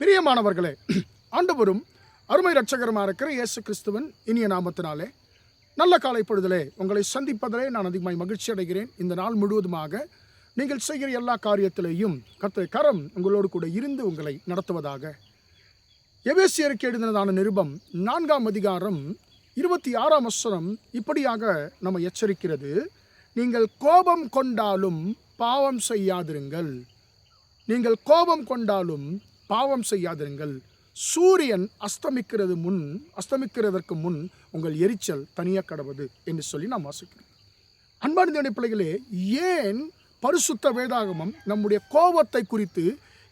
பிரியமானவர்களே, ஆண்டவரும் அருமை இரட்சகருமாக இருக்கிற இயேசு கிறிஸ்துவின் இனிய நாமத்தினாலே நல்ல காலை பொழுதிலே உங்களை சந்திப்பதிலே நான் அதிகமாய் மகிழ்ச்சி அடைகிறேன். இந்த நாள் முழுவதுமாக நீங்கள் செய்கிற எல்லா காரியத்திலேயும் கர்த்தருடைய கரம் உங்களோடு கூட இருந்து உங்களை நடத்துவதாக. எபேசியருக்கு எழுதினதான நிருபம் 4ஆம் அதிகாரம் 26ஆம் வசனம் இப்படியாக நம்ம எச்சரிக்கிறது. நீங்கள் கோபம் கொண்டாலும் பாவம் செய்யாதிருங்கள். நீங்கள் கோபம் கொண்டாலும் பாவம் செய்யாதிருங்கள். சூரியன் அஸ்தமிக்கிறதற்கு முன் உங்கள் எரிச்சல் தனிய கடவது என்று சொல்லி நாம் வாசிக்கிறோம். அன்பான தேவனுடைய பிள்ளைகளே, ஏன் பரிசுத்த வேதாகமம் நம்முடைய கோபத்தை குறித்து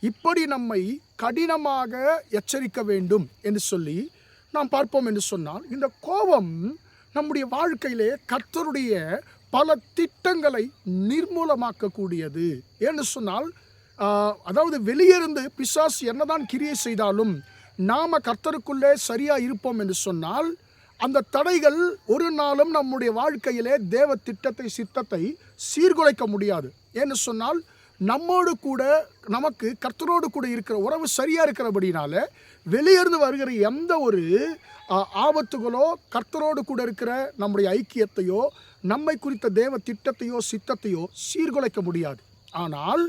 இப்படி நம்மை கடினமாக எச்சரிக்க வேண்டும் என்று சொல்லி நாம் பார்ப்போம் என்று சொன்னால், இந்த கோபம் நம்முடைய வாழ்க்கையிலே கர்த்தருடைய பல திட்டங்களை நிர்மூலமாக்கக்கூடியது என்று சொன்னால், அதாவது வெளியிருந்து பிசாசு என்னதான் கிரியை செய்தாலும் நாம் கர்த்தருக்குள்ளே சரியாக இருப்போம் என்று சொன்னால், அந்த தடைகள் ஒரு நாளும் நம்முடைய வாழ்க்கையிலே தேவ திட்டத்தை சித்தத்தை சீர்குலைக்க முடியாது. ஏன்னு சொன்னால், நம்மோடு கூட நமக்கு கர்த்தரோடு கூட இருக்கிற உறவு சரியாக இருக்கிறபடினால வெளியிருந்து வருகிற எந்த ஒரு ஆபத்துகளோ கர்த்தரோடு கூட இருக்கிற நம்முடைய ஐக்கியத்தையோ நம்மை குறித்த தேவ திட்டத்தையோ சித்தத்தையோ சீர்குலைக்க முடியாது. ஆனால்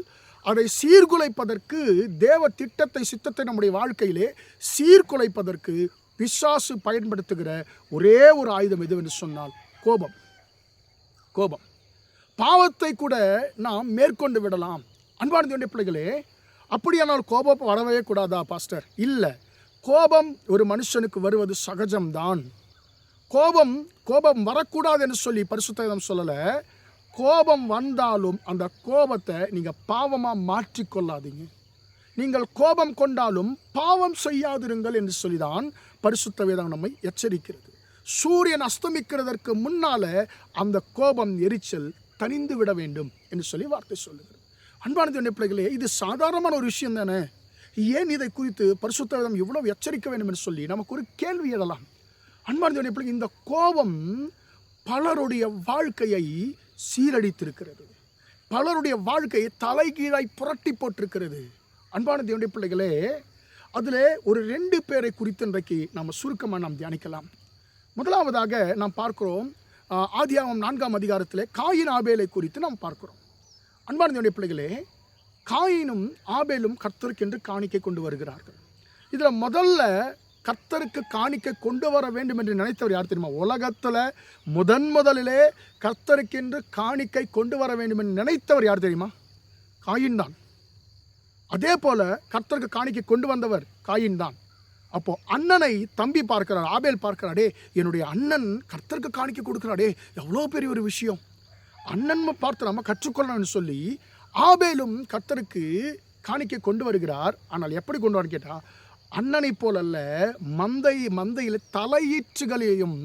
அதை சீர்குலைப்பதற்கு, தேவ திட்டத்தை சித்தத்தை நம்முடைய வாழ்க்கையிலே சீர்குலைப்பதற்கு பிசாசு பயன்படுத்துகிற ஒரே ஒரு ஆயுதம் எதுவென்று சொன்னால் கோபம். கோபம் பாவத்தை கூட நாம் மேற்கொண்டு விடலாம். அன்பான தேவனுடைய பிள்ளைகளே, அப்படியானால் கோபம் வரவே கூடாதா பாஸ்டர்? இல்லை, கோபம் ஒரு மனுஷனுக்கு வருவது சகஜம்தான். கோபம் வரக்கூடாது என்று சொல்லி பரிசுத்த வேதம் சொல்லலை. கோபம் வந்தாலும் அந்த கோபத்தை நீங்கள் பாவமாக மாற்றிக்கொள்ளாதீங்க. நீங்கள் கோபம் கொண்டாலும் பாவம் செய்யாதிருங்கள் என்று சொல்லிதான் பரிசுத்த வேதம் நம்மை எச்சரிக்கிறது. சூரியன் அஸ்தமிக்கிறதற்கு முன்னால அந்த கோபம் எரிச்சல் தணிந்து விட வேண்டும் என்று சொல்லி வார்த்தை சொல்லுகிறது. அன்பான தேவனுடைய பிள்ளைகளே, இது சாதாரணமான ஒரு விஷயம் தானே. ஏன் இதை குறித்து பரிசுத்த வேதம் இவ்வளவு எச்சரிக்க வேண்டும் என்று சொல்லி நமக்கு ஒரு கேள்வி எழலாம். அன்பான தேவனுடைய பிள்ளைகள், இந்த கோபம் பலருடைய வாழ்க்கையை சீரழித்திருக்கிறது. பலருடைய வாழ்க்கையை தலைகீழாய் புரட்டி போட்டிருக்கிறது. அன்பான தேவனுடைய பிள்ளைகளே, அதில் ஒரு 2 பேரை குறித்து இன்றைக்கு நாம் சுருக்கமாக நாம் தியானிக்கலாம். முதலாவதாக நாம் பார்க்கிறோம், ஆதியாகமம் 4ஆம் அதிகாரத்தில் காயின் ஆபேலை குறித்து நாம் பார்க்கிறோம். அன்பான தேவனுடைய பிள்ளைகளே, காயினும் ஆபேலும் கர்த்தருக்கென்று காணிக்கை கொண்டு வருகிறார்கள். இதில் முதல்ல கர்த்தருக்கு காணிக்கை கொண்டு வர வேண்டும் என்று நினைத்தவர் யார் தெரியுமா? உலகத்தில் முதலிலே கர்த்தருக்கென்று காணிக்கை கொண்டு வர வேண்டும் என்று நினைத்தவர் யார் தெரியுமா? காயின் தான். அதே போல கர்த்தருக்கு காணிக்கை கொண்டு வந்தவர் காயின் தான். அப்போ அண்ணனை தம்பி பார்க்கிறார், ஆபேல் பார்க்கிறாடே, என்னுடைய அண்ணன் கர்த்தருக்கு காணிக்கை கொடுக்கிறாடே, எவ்வளோ பெரிய ஒரு விஷயம், அண்ணன் பார்த்து நம்ம கற்றுக்கொள்ளணும்னு சொல்லி ஆபேலும் கர்த்தருக்கு காணிக்கை கொண்டு வருகிறார். ஆனால் எப்படி கொண்டு வர கேட்டால், அண்ணனை போலல்ல, மந்தையில் தலையீற்றுகளையும்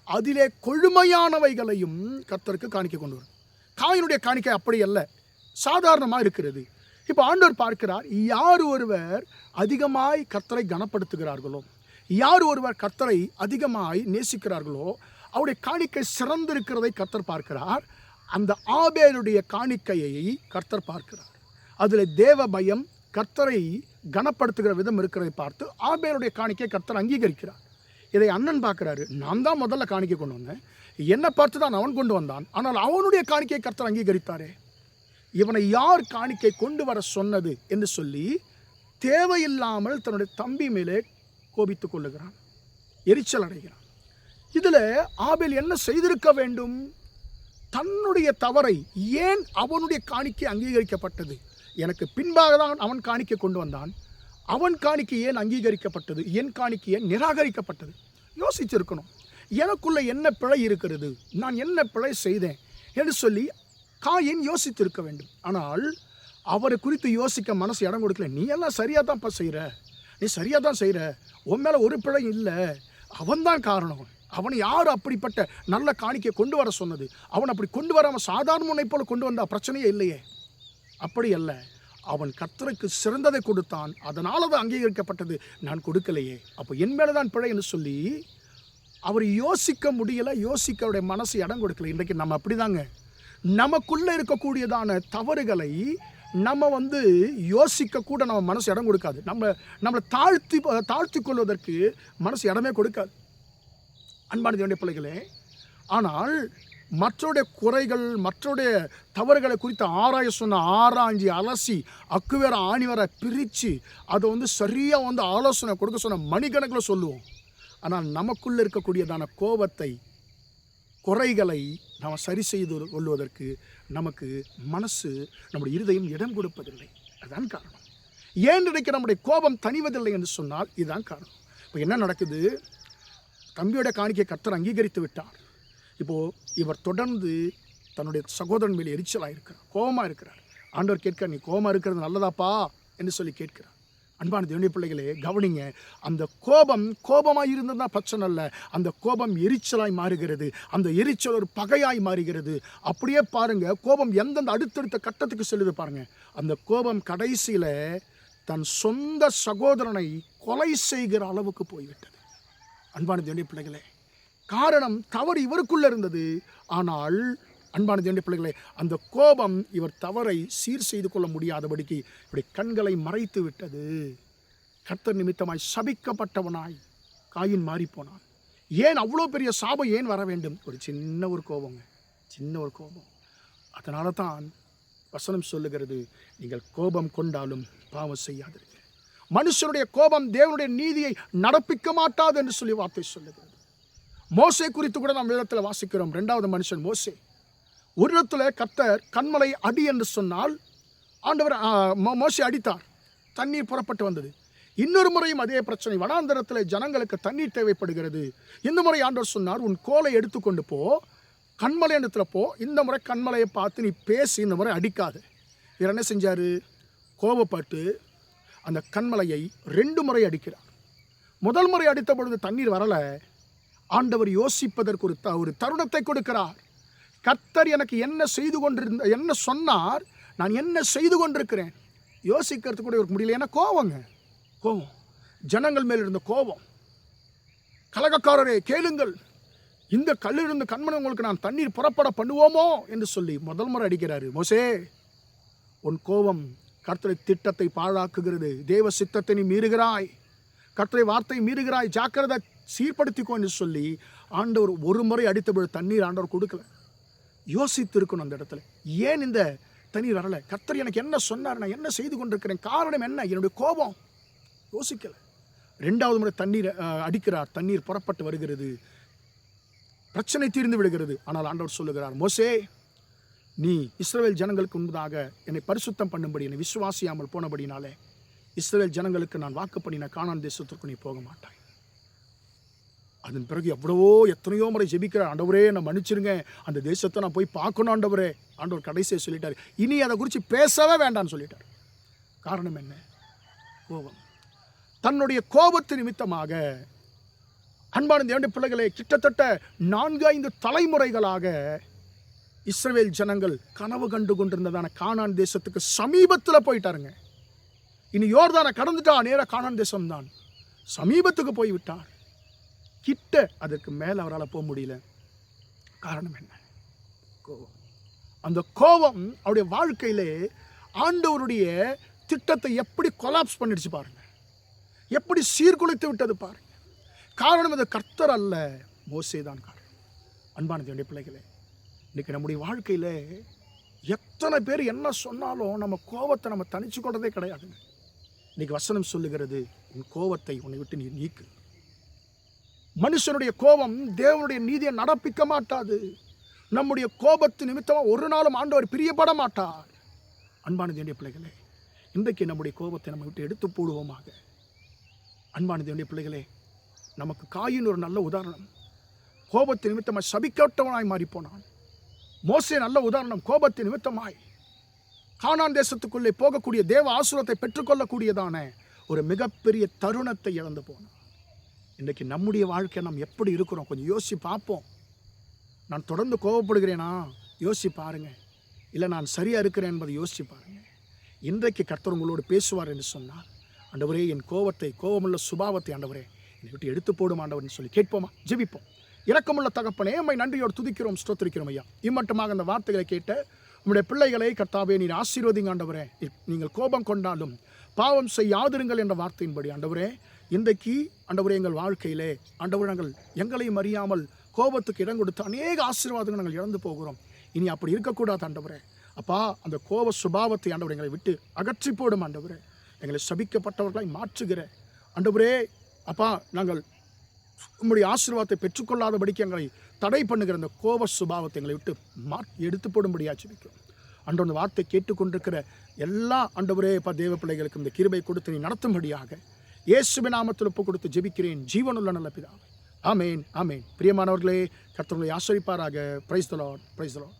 அதிலே கொழுமையானவைகளையும் கர்த்தருக்கு காணிக்கை கொண்டு வரும். காயினுடைய காணிக்கை அப்படி அல்ல, சாதாரணமாக இருக்கிறது. இப்போ ஆண்டவர் பார்க்கிறார், யார் ஒருவர் அதிகமாய் கர்த்தரை கனப்படுத்துகிறார்களோ, யார் ஒருவர் கர்த்தரை அதிகமாய் நேசிக்கிறார்களோ அவருடைய காணிக்கை சிறந்திருக்கிறதை கர்த்தர் பார்க்கிறார். அந்த ஆபேலுடைய காணிக்கையை கர்த்தர் பார்க்கிறார். அதில் தேவ பயம், கர்த்தரை கனப்படுத்துகிற விதம் இருக்கிறதை பார்த்து ஆபேலுடைய காணிக்கை கர்த்தர் அங்கீகரிக்கிறார். இதை அண்ணன் பார்க்கிறாரு, நான் தான் முதல்ல காணிக்கை கொண்டு வந்தேன், என்னை பார்த்து தான் அவன் கொண்டு வந்தான், ஆனால் அவனுடைய காணிக்கையை கர்த்தர் அங்கீகரித்தாரே, இவனை யார் காணிக்கை கொண்டு வர சொன்னது என்று சொல்லி தேவையில்லாமல் தன்னுடைய தம்பி மேலே கோபித்துக் கொள்ளுகிறான், எரிச்சல் அடைகிறான். இதில் ஆபேல் என்ன செய்திருக்க வேண்டும்? தன்னுடைய தவறை, ஏன் அவனுடைய காணிக்கை அங்கீகரிக்கப்பட்டது, எனக்கு பின்பாக தான் அவன் காணிக்கை கொண்டு வந்தான், அவன் காணிக்கை ஏன் அங்கீகரிக்கப்பட்டது, என் காணிக்கை ஏன் நிராகரிக்கப்பட்டது? யோசிச்சிருக்கணும். எனக்குள்ள என்ன பிழை இருக்கிறது, நான் என்ன பிழை செய்தேன் என்று சொல்லி காயின் யோசித்திருக்க வேண்டும். ஆனால் அவரை குறித்து யோசிக்க மனசு இடம் கொடுக்கல. நீ எல்லாம் சரியாக தான்ப்பா செய்கிற, நீ சரியாக தான் செய்கிற, உன் மேலே ஒரு பிழை இல்லை, அவன்தான் காரணம். அவனை யார் அப்படிப்பட்ட நல்ல காணிக்கை கொண்டு வர சொன்னது? அவன் அப்படி கொண்டு வராமல் சாதாரண முனை போல் கொண்டு வந்தா பிரச்சனையே இல்லையே. அப்படி அல்ல, அவன் கர்த்தருக்கு சிறந்ததை கொடுத்தான், அதனால் அது அங்கீகரிக்கப்பட்டது, நான் கொடுக்கலையே, அப்போ என் மேலே தான் பிழை என்று சொல்லி அவர் யோசிக்க முடியலை, யோசிக்க அவருடைய மனசு இடம் கொடுக்கல. இன்றைக்கு நம்ம அப்படி தாங்க, நமக்குள்ளே இருக்கக்கூடியதான தவறுகளை நம்ம யோசிக்க கூட நம்ம மனசு இடம் கொடுக்காது. நம்மளை தாழ்த்தி கொள்வதற்கு மனசு இடமே கொடுக்காது அன்பான தேவனுடைய பிள்ளைகளே. ஆனால் மற்றவருடைய குறைகள், மற்றவருடைய தவறுகளை குறித்து ஆராய சொன்ன, ஆராய்ஞ்சி அலசி அக்குவேற ஆணிவரை பிரித்து அதை சரியாக ஆலோசனை கொடுக்க சொன்ன மணிக்கணக்கில் சொல்லுவோம். ஆனால் நமக்குள்ளே இருக்கக்கூடியதான கோபத்தை, குறைகளை நாம் சரி செய்து கொள்வதற்கு நமக்கு மனசு, நம்முடைய இருதயம் இடம் கொடுப்பதில்லை. அதுதான் காரணம். ஏன் இன்றைக்கு நம்முடைய கோபம் தணிவதில்லை என்று சொன்னால் இதுதான் காரணம். இப்போ என்ன நடக்குது? தம்பியோட காணிக்கை கர்த்தர் அங்கீகரித்து விட்டார். இப்போது இவர் தொடர்ந்து தன்னுடைய சகோதரன் மேலே எரிச்சலாக இருக்கிறார், கோபமாக இருக்கிறார். ஆண்டவர் கேட்க, நீ கோபமாக இருக்கிறது நல்லதாப்பா என்று சொல்லி கேட்கிறார். அன்பான தேவனுடைய பிள்ளைகளே, கவனிங்க. அந்த கோபமாக இருந்ததுனா பிரச்சனை இல்லை. அந்த கோபம் எரிச்சலாய் மாறுகிறது. அந்த எரிச்சல் ஒரு பகையாய் மாறுகிறது. அப்படியே பாருங்க, கோபம் எந்தெந்த அடுத்தடுத்த கட்டத்துக்கு செல்லுது பாருங்க. அந்த கோபம் கடைசியில் தன் சொந்த சகோதரனை கொலை செய்கிற அளவுக்கு போய்விட்டது. அன்பான தேவனுடைய பிள்ளைகளே, காரணம் தவறு இவருக்குள்ள இருந்தது. ஆனால் அன்பான தேவனுடைய பிள்ளைகளே, அந்த கோபம் இவர் தவறை சீர் செய்து கொள்ள முடியாதபடிக்கு இப்படி கண்களை மறைத்து விட்டது. கர்த்தர் நிமித்தமாய் சபிக்கப்பட்டவனாய் காயின் மாறிப்போனான். ஏன் அவ்வளோ பெரிய சாபம் ஏன் வர வேண்டும்? ஒரு சின்ன ஒரு கோபம். அதனால தான் வசனம் சொல்லுகிறது, நீங்கள் கோபம் கொண்டாலும் பாவம் செய்யாதீர்கள். மனுஷனுடைய கோபம் தேவனுடைய நீதியை நடப்பிக்க மாட்டாது என்று சொல்லி வார்த்தை சொல்லுகிறது. மோசே குறித்து கூட நாம் வேதத்தில் வாசிக்கிறோம். 2வது மனுஷன் மோசே. ஒரு இடத்துல கர்த்தர் கன்மலை அடி என்று சொன்னால் ஆண்டவர் மோசே அடித்தார், தண்ணீர் புறப்பட்டு வந்தது. இன்னொரு முறையும் அதே பிரச்சனை, வனாந்தரத்தில் ஜனங்களுக்கு தண்ணீர் தேவைப்படுகிறது. இந்த முறை ஆண்டவர் சொன்னார், உன் கோலை எடுத்துக்கொண்டு போ, கண்மலை இடத்துல போ, இந்த முறை கண்மலையை பார்த்து நீ பேசி, இந்த முறை அடிக்காது. இவர் என்ன செஞ்சார்? கோபப்பட்டு அந்த கண்மலையை 2 முறை அடிக்கிறார். முதல் முறை அடித்த பொழுது தண்ணீர் வரலை. ஆண்டவர் யோசிப்பதற்கு ஒரு தருணத்தை கொடுக்கிறார். கர்த்தர் எனக்கு என்ன சொன்னார், நான் என்ன செய்து கொண்டிருக்கிறேன் யோசிக்கிறதுக்கு கூட இவருக்கு முடியல. ஏன்னா கோபம், ஜனங்கள் மேல் இருந்த கோபம். கலகக்காரரே கேளுங்கள், இந்த கல்லிலிருந்து கண்மலை உங்களுக்கு நான் தண்ணீர் புறப்பட பண்ணுவோமோ என்று சொல்லி முதல் முறை அடிக்கிறாரு. மோசே, உன் கோபம் கர்த்தரை திட்டத்தை பாழாக்குகிறது. தேவ சித்தத்தை நீ மீறுகிறாய், கர்த்தரை வார்த்தை மீறுகிறாய், ஜாக்கிரதை, சீர்படுத்திக்கோ என்று சொல்லி ஆண்டவர் ஒரு முறை அடித்தபொழுது தண்ணீர் ஆண்டவர் கொடுக்கல. யோசித்து இருக்கணும் அந்த இடத்துல, ஏன் இந்த தண்ணீர் வரலை? கர்த்தர் எனக்கு என்ன சொன்னார், நான் என்ன செய்து கொண்டிருக்கிறேன், காரணம் என்ன? என்னுடைய கோபம். யோசிக்கல. 2வது முறை தண்ணீர் அடிக்கிறார், தண்ணீர் புறப்பட்டு வருகிறது, பிரச்சனை தீர்ந்து விடுகிறது. ஆனால் ஆண்டவர் சொல்லுகிறார், மோசே, நீ இஸ்ரவேல் ஜனங்களுக்கு முன்பதாக என்னை பரிசுத்தம் பண்ணும்படி என்னை விசுவாசியாமல் போனபடினாலே இஸ்ரவேல் ஜனங்களுக்கு நான் வாக்கு பண்ணின கானான் தேசத்திற்கு நீ போக மாட்டாய். அதன் பிறகு எத்தனையோ முறை ஜெபிக்கிறார், ஆண்டவரே நான் மன்னிச்சிருங்க, அந்த தேசத்தை நான் போய் பார்க்கணும் ஆண்டவரே. ஆண்டவர் கடைசியை சொல்லிட்டார், இனி அதை குறித்து பேசவே வேண்டாம்னு சொல்லிட்டார். காரணம் என்ன? கோபம். தன்னுடைய கோபத்து நிமித்தமாக அன்பான தேவனுடைய பிள்ளைகளே, கிட்டத்தட்ட 4-5 தலைமுறைகளாக இஸ்ரவேல் ஜனங்கள் கனவு கண்டு கொண்டிருந்ததான கானான் தேசத்துக்கு சமீபத்தில் போயிட்டாருங்க. இனி யோர்தானை கடந்துட்டா நேராக கானான் தேசம்தான். சமீபத்துக்கு போய்விட்டார். கிட்ட அதற்கு மேலே அவரால் போக முடியல. காரணம் என்ன? கோபம். அந்த கோபம் அவருடைய வாழ்க்கையிலே ஆண்டவருடைய திட்டத்தை எப்படி கொலாப்ஸ் பண்ணிடுச்சு பாருங்க, எப்படி சீர்குலைத்து விட்டது பாருங்க. காரணம் அது கர்த்தர் அல்ல, மோசே தான் காரணம். அன்பான தேவனுடைய பிள்ளைகளே, இன்றைக்கி நம்முடைய வாழ்க்கையில் எத்தனை பேர் என்ன சொன்னாலும் நம்ம கோபத்தை நம்ம தனிச்சு கொண்டதே கிடையாதுங்க. இன்றைக்கி வசனம் சொல்லுகிறது, உன் கோபத்தை உன்னை விட்டு நீ நீக்கு. மனுஷனுடைய கோபம் தேவனுடைய நீதியை நடப்பிக்க மாட்டாது. நம்முடைய கோபத்து நிமித்தமாக ஒரு நாளும் ஆண்டவர் பிரியப்பட மாட்டார். அன்பான தேவனுடைய பிள்ளைகளே, இன்றைக்கு நம்முடைய கோபத்தை நம்ம விட்டு எடுத்து போடுவோமாக. அன்பான தேவனுடைய பிள்ளைகளே, நமக்கு காயின் ஒரு நல்ல உதாரணம். கோபத்து நிமித்தமாய் சபிக்கப்பட்டவனாய் மாறிப்போனான். மோசே நல்ல உதாரணம். கோபத்தின் நிமித்தமாய் கானான் தேசத்துக்குள்ளே போகக்கூடிய தேவ ஆசீர்வாதத்தை பெற்றுக்கொள்ளக்கூடியதான ஒரு மிகப்பெரிய தருணத்தை இழந்து போனான். இன்றைக்கு நம்முடைய வாழ்க்கை நாம் எப்படி இருக்கிறோம் கொஞ்சம் யோசிச்சு பார்ப்போம். நான் தொடர்ந்து கோபப்படுகிறேனா யோசிச்சு பாருங்க, இல்லை நான் சரியாக இருக்கிறேன் என்பதை யோசிச்சு பாருங்க. இன்றைக்கு கர்த்தர் உங்களோடு பேசுவார் என்று சொன்னார். ஆண்டவரே, என் கோபமுள்ள சுபாவத்தை ஆண்டவரே என்னை விட்டு எடுத்து போடும் ஆண்டவர்னு சொல்லி கேட்போமா? ஜெபிப்போம். இரக்கமுள்ள தகப்பனே, உம்மை நன்றியோடு துதிக்கிறோம், ஸ்தோத்திரிக்கிறோம் ஐயா. இம்மட்டுமாக அந்த வார்த்தைகளை கேட்ட உம்முடைய பிள்ளைகளை கர்த்தாவே நீர் ஆசீர்வதிங்க ஆண்டவரே. நீங்கள் கோபம் கொண்டாலும் பாவம் செய்யாதிருங்கள் என்ற வார்த்தையின்படி ஆண்டவரே, இன்றைக்கு ஆண்டவரே எங்கள் வாழ்க்கையிலே ஆண்டவரே நாங்கள் எங்களையும் அறியாமல் கோபத்துக்கு இடம் கொடுத்து அநேக ஆசீர்வாதங்கள் நாங்கள் இழந்து போகிறோம். இனி அப்படி இருக்கக்கூடாது ஆண்டவரே. அப்பா, அந்த கோப சுபாவத்தை ஆண்டவர் எங்களை விட்டு அகற்றி போடும் ஆண்டவரே. எங்களை சபிக்கப்பட்டவர்களாய் மாற்றுகிற ஆண்டவரே அப்பா, நாங்கள் உம்முடைய ஆசீர்வாதத்தை பெற்றுக்கொள்ளாதபடிக்கு எங்களை தடை பண்ணுகிற அந்த கோப சுபாவத்தை எங்களை விட்டு எடுத்து போடும்படியாக ஜெபிக்கிறோம். அன்று அந்த வார்த்தை கேட்டுக்கொண்டிருக்கிற எல்லா ஆண்டவரே தேவ பிள்ளைகளுக்கு இந்த கிருபை கொடுத்து நீ நடத்தும்படியாக இயேசுவின் நாமத்தில் ஒப்பு கொடுத்து ஜெபிக்கிறேன் ஜீவனுள்ள நல்ல பிதாவே. ஆமேன், ஆமேன். பிரியமானவர்களே, கர்த்தர் உங்களை ஆசீர்வதிப்பாராக. Praise the Lord, praise the Lord.